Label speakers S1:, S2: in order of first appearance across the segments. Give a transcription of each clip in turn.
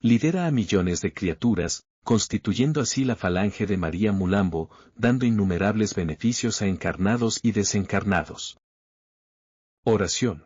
S1: Lidera a millones de criaturas, constituyendo así la falange de María Mulambo, dando innumerables beneficios a encarnados y desencarnados. Oración.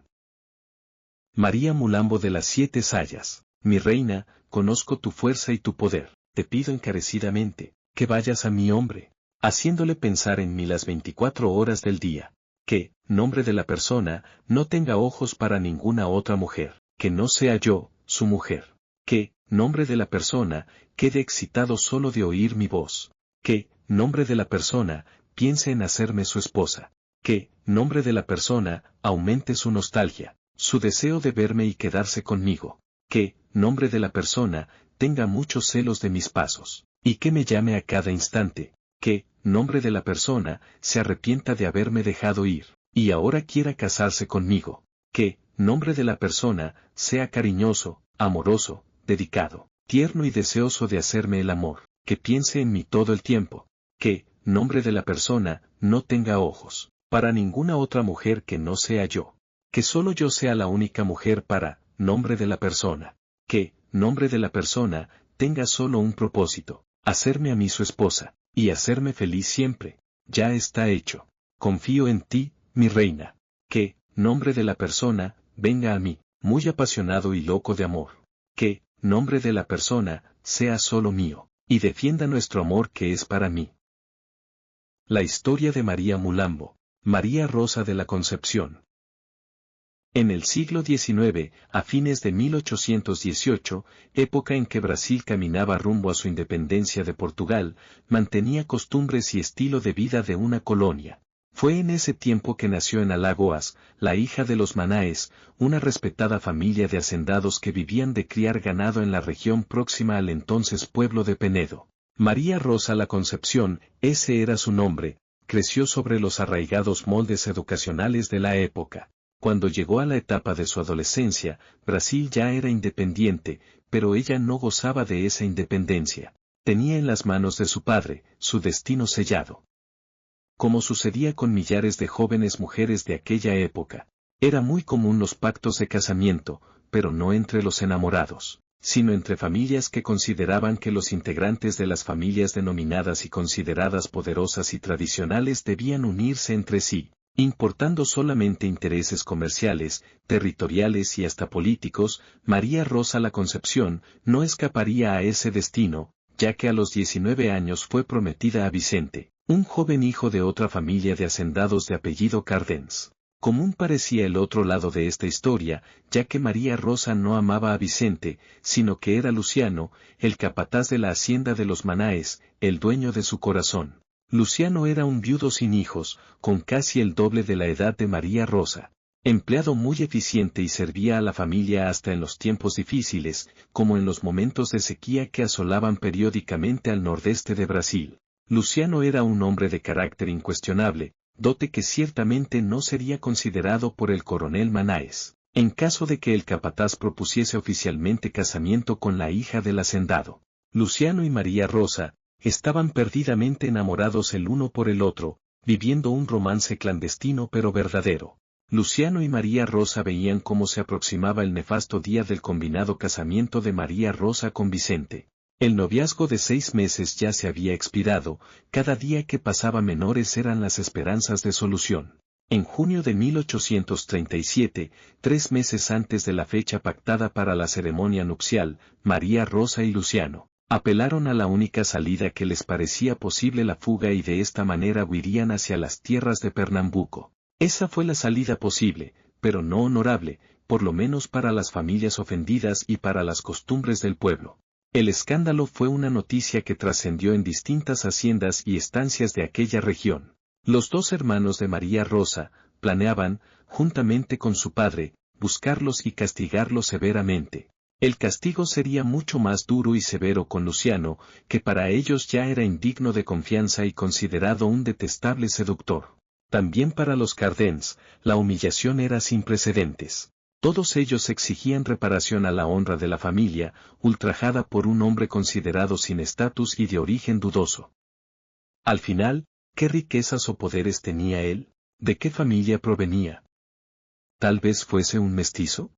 S1: María Mulambo de las 7 sayas, mi reina, conozco tu fuerza y tu poder, te pido encarecidamente, que vayas a mi hombre, haciéndole pensar en mí las 24 horas del día, que, nombre de la persona, no tenga ojos para ninguna otra mujer, que no sea yo, su mujer, que, nombre de la persona, quede excitado solo de oír mi voz, que, nombre de la persona, piense en hacerme su esposa, que, nombre de la persona, aumente su nostalgia, su deseo de verme y quedarse conmigo, que, nombre de la persona, tenga muchos celos de mis pasos, y que me llame a cada instante, que, nombre de la persona, se arrepienta de haberme dejado ir, y ahora quiera casarse conmigo, que, nombre de la persona, sea cariñoso, amoroso, dedicado, tierno y deseoso de hacerme el amor, que piense en mí todo el tiempo, que, nombre de la persona, no tenga ojos, para ninguna otra mujer que no sea yo, que solo yo sea la única mujer para, nombre de la persona, que, nombre de la persona, tenga solo un propósito, hacerme a mí su esposa, y hacerme feliz siempre, ya está hecho, confío en ti, mi reina, que, nombre de la persona, venga a mí, muy apasionado y loco de amor, que, nombre de la persona, sea solo mío, y defienda nuestro amor que es para mí. La historia de María Mulambo, María Rosa de la Concepción. En el siglo XIX, a fines de 1818, época en que Brasil caminaba rumbo a su independencia de Portugal, mantenía costumbres y estilo de vida de una colonia. Fue en ese tiempo que nació en Alagoas, la hija de los Manaes, una respetada familia de hacendados que vivían de criar ganado en la región próxima al entonces pueblo de Penedo. María Rosa la Concepción, ese era su nombre, creció sobre los arraigados moldes educacionales de la época. Cuando llegó a la etapa de su adolescencia, Brasil ya era independiente, pero ella no gozaba de esa independencia. Tenía en las manos de su padre, su destino sellado. Como sucedía con millares de jóvenes mujeres de aquella época, era muy común los pactos de casamiento, pero no entre los enamorados, sino entre familias que consideraban que los integrantes de las familias denominadas y consideradas poderosas y tradicionales debían unirse entre sí, importando solamente intereses comerciales, territoriales y hasta políticos. María Rosa la Concepción no escaparía a ese destino, ya que a los 19 años fue prometida a Vicente, un joven hijo de otra familia de hacendados de apellido Cardens. Común parecía el otro lado de esta historia, ya que María Rosa no amaba a Vicente, sino que era Luciano, el capataz de la hacienda de los Manaes, el dueño de su corazón. Luciano era un viudo sin hijos, con casi el doble de la edad de María Rosa, empleado muy eficiente y servía a la familia hasta en los tiempos difíciles, como en los momentos de sequía que asolaban periódicamente al nordeste de Brasil. Luciano era un hombre de carácter incuestionable, dote que ciertamente no sería considerado por el coronel Manaes, en caso de que el capataz propusiese oficialmente casamiento con la hija del hacendado. Luciano y María Rosa estaban perdidamente enamorados el uno por el otro, viviendo un romance clandestino pero verdadero. Luciano y María Rosa veían cómo se aproximaba el nefasto día del combinado casamiento de María Rosa con Vicente. El noviazgo de 6 meses ya se había expirado, cada día que pasaba menores eran las esperanzas de solución. En junio de 1837, 3 meses antes de la fecha pactada para la ceremonia nupcial, María Rosa y Luciano apelaron a la única salida que les parecía posible, la fuga, y de esta manera huirían hacia las tierras de Pernambuco. Esa fue la salida posible, pero no honorable, por lo menos para las familias ofendidas y para las costumbres del pueblo. El escándalo fue una noticia que trascendió en distintas haciendas y estancias de aquella región. Los 2 hermanos de María Rosa planeaban, juntamente con su padre, buscarlos y castigarlos severamente. El castigo sería mucho más duro y severo con Luciano, que para ellos ya era indigno de confianza y considerado un detestable seductor. También para los Cardens, la humillación era sin precedentes. Todos ellos exigían reparación a la honra de la familia, ultrajada por un hombre considerado sin estatus y de origen dudoso. Al final, ¿qué riquezas o poderes tenía él? ¿De qué familia provenía? ¿Tal vez fuese un mestizo?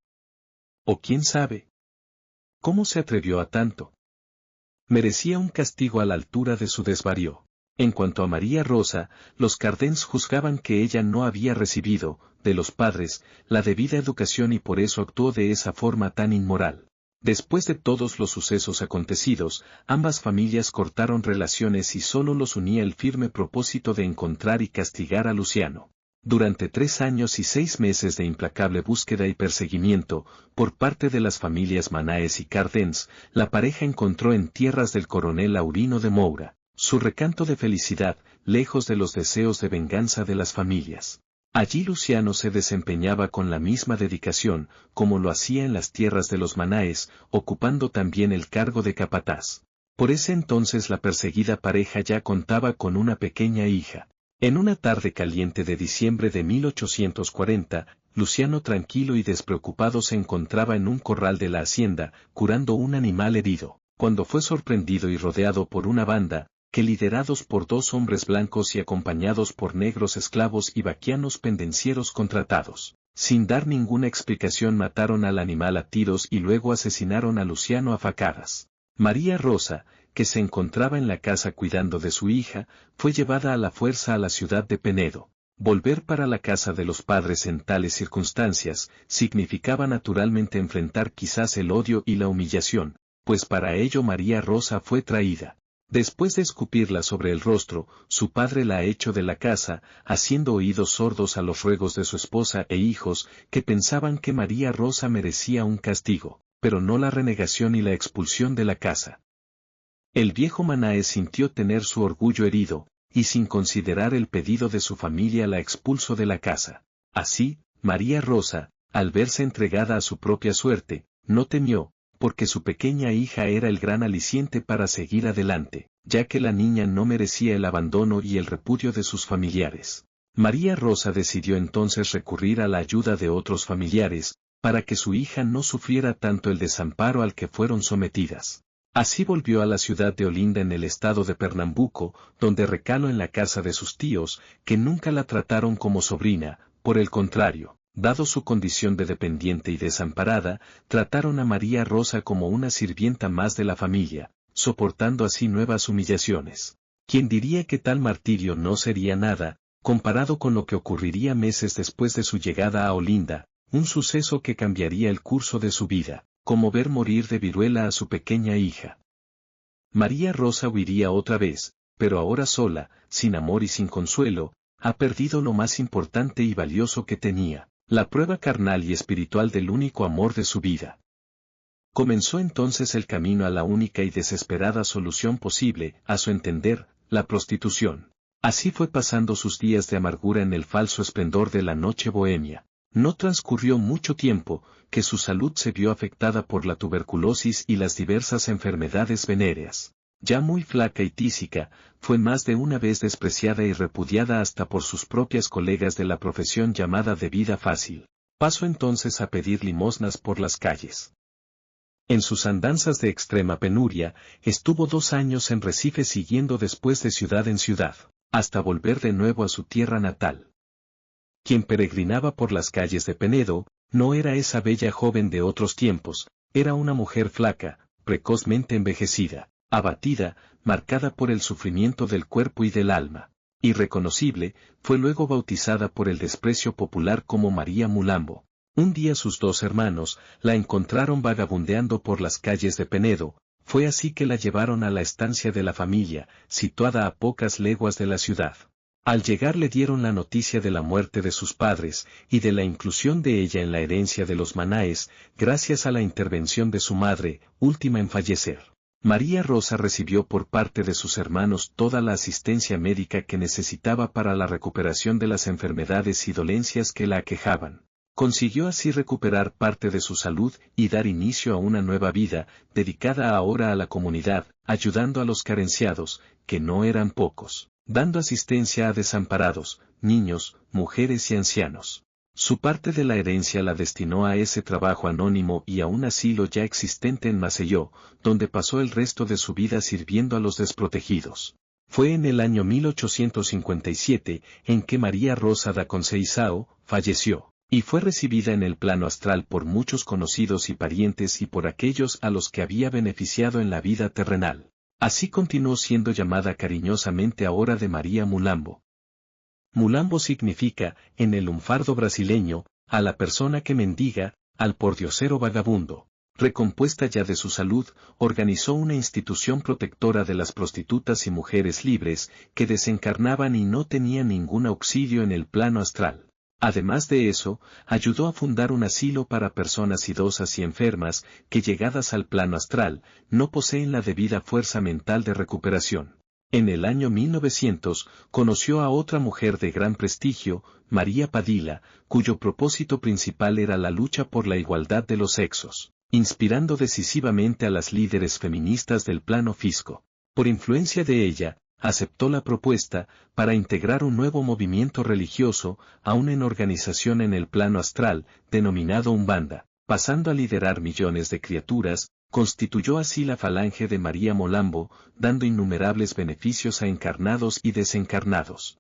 S1: ¿O quién sabe? ¿Cómo se atrevió a tanto? Merecía un castigo a la altura de su desvarío. En cuanto a María Rosa, los Cardens juzgaban que ella no había recibido, de los padres, la debida educación y por eso actuó de esa forma tan inmoral. Después de todos los sucesos acontecidos, ambas familias cortaron relaciones y solo los unía el firme propósito de encontrar y castigar a Luciano. Durante 3 años y 6 meses de implacable búsqueda y perseguimiento, por parte de las familias Manáez y Cardens, la pareja encontró en tierras del coronel Aurino de Moura su recanto de felicidad, lejos de los deseos de venganza de las familias. Allí Luciano se desempeñaba con la misma dedicación, como lo hacía en las tierras de los Manáez, ocupando también el cargo de capataz. Por ese entonces la perseguida pareja ya contaba con una pequeña hija. En una tarde caliente de diciembre de 1840, Luciano tranquilo y despreocupado se encontraba en un corral de la hacienda, curando un animal herido, cuando fue sorprendido y rodeado por una banda, que liderados por 2 hombres blancos y acompañados por negros esclavos y vaquianos pendencieros contratados, sin dar ninguna explicación mataron al animal a tiros y luego asesinaron a Luciano a facadas. María Rosa, que se encontraba en la casa cuidando de su hija, fue llevada a la fuerza a la ciudad de Penedo. Volver para la casa de los padres en tales circunstancias, significaba naturalmente enfrentar quizás el odio y la humillación, pues para ello María Rosa fue traída. Después de escupirla sobre el rostro, su padre la echó de la casa, haciendo oídos sordos a los ruegos de su esposa e hijos, que pensaban que María Rosa merecía un castigo, pero no la renegación y la expulsión de la casa. El viejo Manáez sintió tener su orgullo herido, y sin considerar el pedido de su familia la expulsó de la casa. Así, María Rosa, al verse entregada a su propia suerte, no temió, porque su pequeña hija era el gran aliciente para seguir adelante, ya que la niña no merecía el abandono y el repudio de sus familiares. María Rosa decidió entonces recurrir a la ayuda de otros familiares, para que su hija no sufriera tanto el desamparo al que fueron sometidas. Así volvió a la ciudad de Olinda en el estado de Pernambuco, donde recaló en la casa de sus tíos, que nunca la trataron como sobrina, por el contrario, dado su condición de dependiente y desamparada, trataron a María Rosa como una sirvienta más de la familia, soportando así nuevas humillaciones. ¿Quién diría que tal martirio no sería nada, comparado con lo que ocurriría meses después de su llegada a Olinda, un suceso que cambiaría el curso de su vida, como ver morir de viruela a su pequeña hija? María Rosa huiría otra vez, pero ahora sola, sin amor y sin consuelo, ha perdido lo más importante y valioso que tenía, la prueba carnal y espiritual del único amor de su vida. Comenzó entonces el camino a la única y desesperada solución posible, a su entender, la prostitución. Así fue pasando sus días de amargura en el falso esplendor de la noche bohemia. No transcurrió mucho tiempo, que su salud se vio afectada por la tuberculosis y las diversas enfermedades venéreas. Ya muy flaca y tísica, fue más de una vez despreciada y repudiada hasta por sus propias colegas de la profesión llamada de vida fácil. Pasó entonces a pedir limosnas por las calles. En sus andanzas de extrema penuria, estuvo 2 años en Recife siguiendo después de ciudad en ciudad, hasta volver de nuevo a su tierra natal. Quien peregrinaba por las calles de Penedo, no era esa bella joven de otros tiempos, era una mujer flaca, precozmente envejecida, abatida, marcada por el sufrimiento del cuerpo y del alma. Irreconocible, fue luego bautizada por el desprecio popular como María Mulambo. Un día sus 2 hermanos la encontraron vagabundeando por las calles de Penedo, fue así que la llevaron a la estancia de la familia, situada a pocas leguas de la ciudad. Al llegar le dieron la noticia de la muerte de sus padres, y de la inclusión de ella en la herencia de los Manáez, gracias a la intervención de su madre, última en fallecer. María Rosa recibió por parte de sus hermanos toda la asistencia médica que necesitaba para la recuperación de las enfermedades y dolencias que la aquejaban. Consiguió así recuperar parte de su salud y dar inicio a una nueva vida, dedicada ahora a la comunidad, ayudando a los carenciados, que no eran pocos, dando asistencia a desamparados, niños, mujeres y ancianos. Su parte de la herencia la destinó a ese trabajo anónimo y a un asilo ya existente en Maceió, donde pasó el resto de su vida sirviendo a los desprotegidos. Fue en el año 1857 en que María Rosa da Conceição falleció. Y fue recibida en el plano astral por muchos conocidos y parientes y por aquellos a los que había beneficiado en la vida terrenal. Así continuó siendo llamada cariñosamente ahora de María Mulambo. Mulambo significa, en el lunfardo brasileño, a la persona que mendiga, al pordiosero vagabundo. Recompuesta ya de su salud, organizó una institución protectora de las prostitutas y mujeres libres, que desencarnaban y no tenían ningún auxilio en el plano astral. Además de eso, ayudó a fundar un asilo para personas idosas y enfermas, que llegadas al plano astral, no poseen la debida fuerza mental de recuperación. En el año 1900, conoció a otra mujer de gran prestigio, María Padilla, cuyo propósito principal era la lucha por la igualdad de los sexos, inspirando decisivamente a las líderes feministas del plano físico. Por influencia de ella, aceptó la propuesta para integrar un nuevo movimiento religioso, aún en organización en el plano astral, denominado Umbanda, pasando a liderar millones de criaturas. Constituyó así la falange de María Mulambo, dando innumerables beneficios a encarnados y desencarnados.